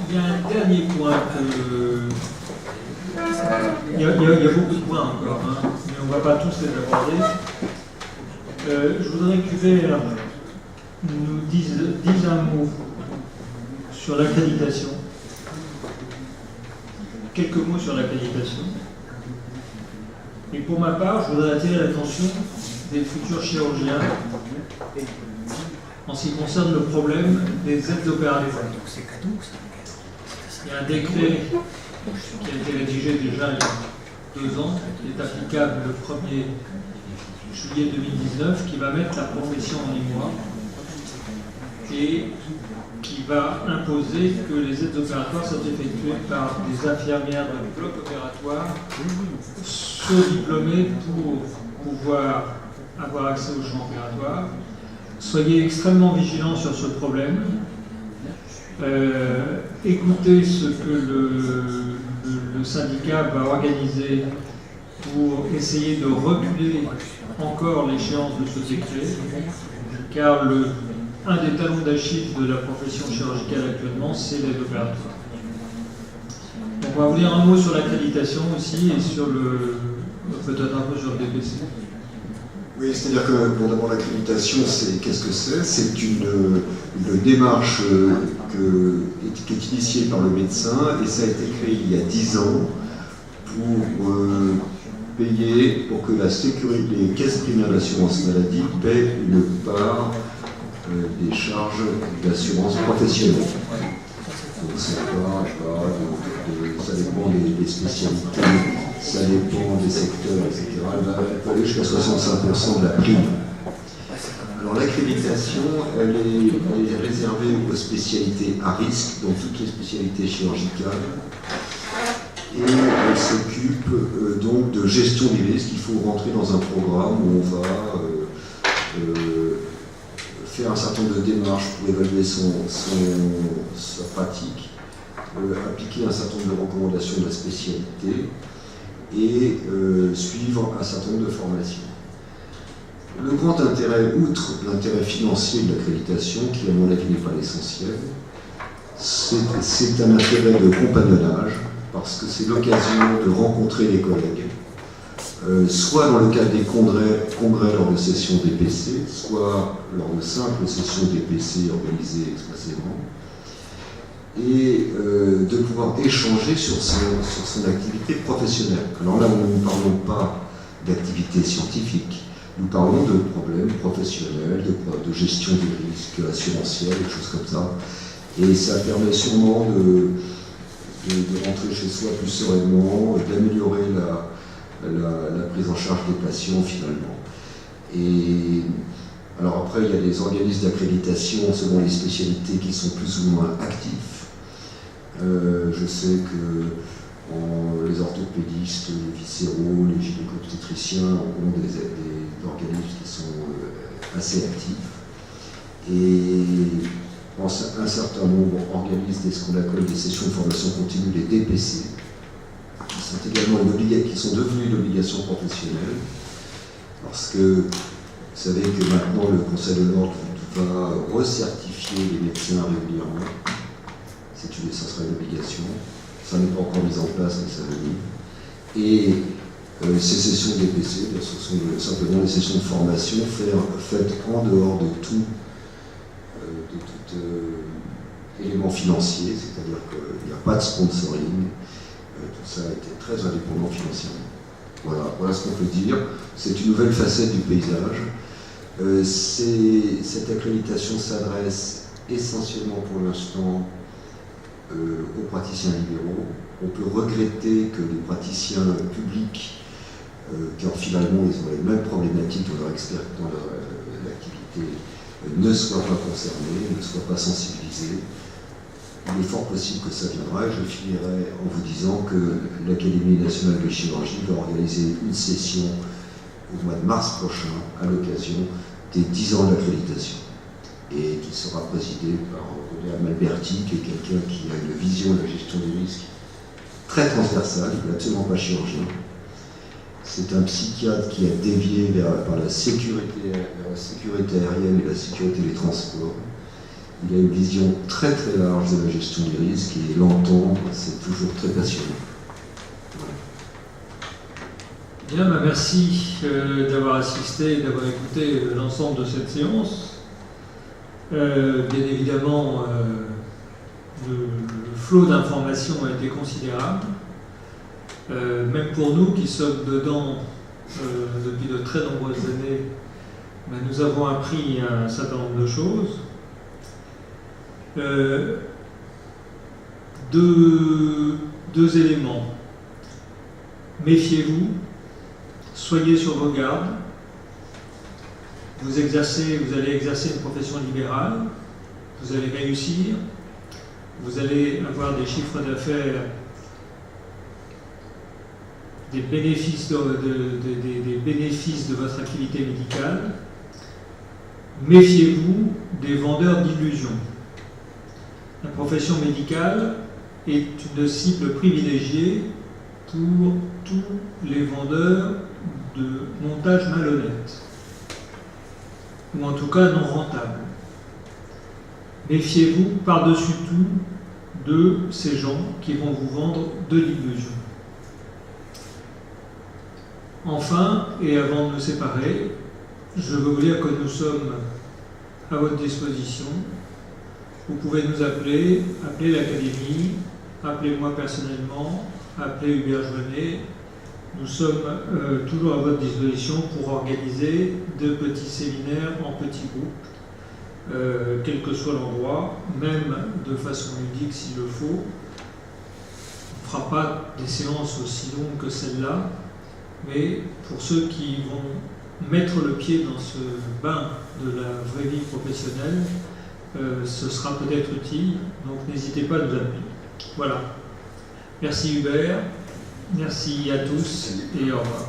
il y a un dernier point que... Il y a beaucoup de points encore, hein, mais on ne va pas tous les aborder. Je voudrais que Hubert nous dise un mot sur l'accréditation. Quelques mots sur l'accréditation. Et pour ma part, je voudrais attirer l'attention des futurs chirurgiens en ce qui concerne le problème des aides opératoires. Il y a un décret qui a été rédigé déjà il y a 2 ans, qui est applicable le 1er juillet 2019, qui va mettre la profession en émoi et qui va imposer que les aides opératoires soient effectuées par des infirmières de bloc opératoire diplômées pour pouvoir avoir accès au champ opératoire. Soyez extrêmement vigilants sur ce problème. Écoutez ce que le syndicat va organiser pour essayer de reculer encore l'échéance de ce décret, car un des talons d'Achille de la profession chirurgicale actuellement, c'est l'aide opératoire. Donc on va vous dire un mot sur l'accréditation aussi et sur peut-être un peu sur le DPC. Oui, c'est-à-dire que, bon, d'abord, l'accréditation, qu'est-ce que c'est? C'est une démarche qui est initiée par le médecin, et ça a été créé il y a 10 ans pour payer, pour que les caisses primaires d'assurance maladie paient une part des charges d'assurance professionnelle. Donc, ça dépend des spécialités, ça dépend des secteurs, etc. Elle peut aller jusqu'à 65% de la prime. Alors l'accréditation, elle est réservée aux spécialités à risque, donc toutes les spécialités chirurgicales, et elle s'occupe donc de gestion des risques. Il faut rentrer dans un programme où on va faire un certain nombre de démarches pour évaluer sa pratique, appliquer un certain nombre de recommandations de la spécialité et suivre un certain nombre de formations. Le grand intérêt, outre l'intérêt financier de l'accréditation, qui à mon avis n'est pas l'essentiel, c'est un intérêt de compagnonnage, parce que c'est l'occasion de rencontrer les collègues, soit dans le cadre des congrès lors de sessions DPC, soit lors de simples sessions DPC organisées expressément, et de pouvoir échanger sur son activité professionnelle. Alors là, nous ne parlons pas d'activité scientifique, nous parlons de problèmes professionnels, de gestion des risques assurantiels, des choses comme ça, et ça permet sûrement de rentrer chez soi plus sereinement, d'améliorer la prise en charge des patients finalement. Et alors après, il y a des organismes d'accréditation selon les spécialités qui sont plus ou moins actifs. Je sais que les orthopédistes, les viscéraux, les gynéco-obstétriciens ont des organismes qui sont assez actifs. Et un certain nombre organisent ce qu'on appelle des sessions de formation continue, les DPC, qui sont également qui sont devenues une obligation professionnelle, parce que vous savez que maintenant le Conseil de l'Ordre va recertifier les médecins régulièrement. Ça sera une obligation. Ça n'est pas encore mis en place, mais ça va venir. Et ces sessions de DPC, ce sont simplement des sessions de formation faites en dehors de tout élément financier, c'est-à-dire qu'il n'y a pas de sponsoring, tout ça a été très indépendant financièrement. Voilà ce qu'on peut dire. C'est une nouvelle facette du paysage. Cette accréditation s'adresse essentiellement pour l'instant aux praticiens libéraux. On peut regretter que les praticiens publics, car finalement ils ont les mêmes problématiques dans leur activité, ne soient pas concernés, ne soient pas sensibilisés. Il est fort possible que ça viendra, et je finirai en vous disant que l'Académie nationale de chirurgie va organiser une session au mois de mars prochain à l'occasion des 10 ans d'accréditation, et qui sera présidée par René Amalberti, qui est quelqu'un qui a une vision de la gestion des risques très transversale, il n'est absolument pas chirurgien. C'est un psychiatre qui a dévié vers la sécurité aérienne et la sécurité des transports, il a une vision très très large de la gestion des risques et l'entendre, c'est toujours très passionnant. Bien, merci d'avoir assisté et d'avoir écouté l'ensemble de cette séance. Bien évidemment, le flot d'informations a été considérable. Même pour nous qui sommes dedans depuis de très nombreuses années, nous avons appris un certain nombre de choses. Deux éléments. Méfiez-vous, soyez sur vos gardes. Vous allez exercer une profession libérale, vous allez réussir, vous allez avoir des chiffres d'affaires, des bénéfices de votre activité médicale. Méfiez-vous des vendeurs d'illusions. La profession médicale est une cible privilégiée pour tous les vendeurs de montages malhonnêtes, ou en tout cas non rentables. Méfiez-vous par-dessus tout de ces gens qui vont vous vendre de l'illusion. Enfin, et avant de nous séparer, je veux vous dire que nous sommes à votre disposition. Vous pouvez nous appeler l'Académie, appelez-moi personnellement, appelez Hubert Joannet. Nous sommes toujours à votre disposition pour organiser de petits séminaires en petits groupes, quel que soit l'endroit, même de façon ludique s'il le faut. On ne fera pas des séances aussi longues que celle-là, mais pour ceux qui vont mettre le pied dans ce bain de la vraie vie professionnelle, ce sera peut-être utile, donc n'hésitez pas à nous appeler. Voilà. Merci Hubert, merci à tous et au revoir.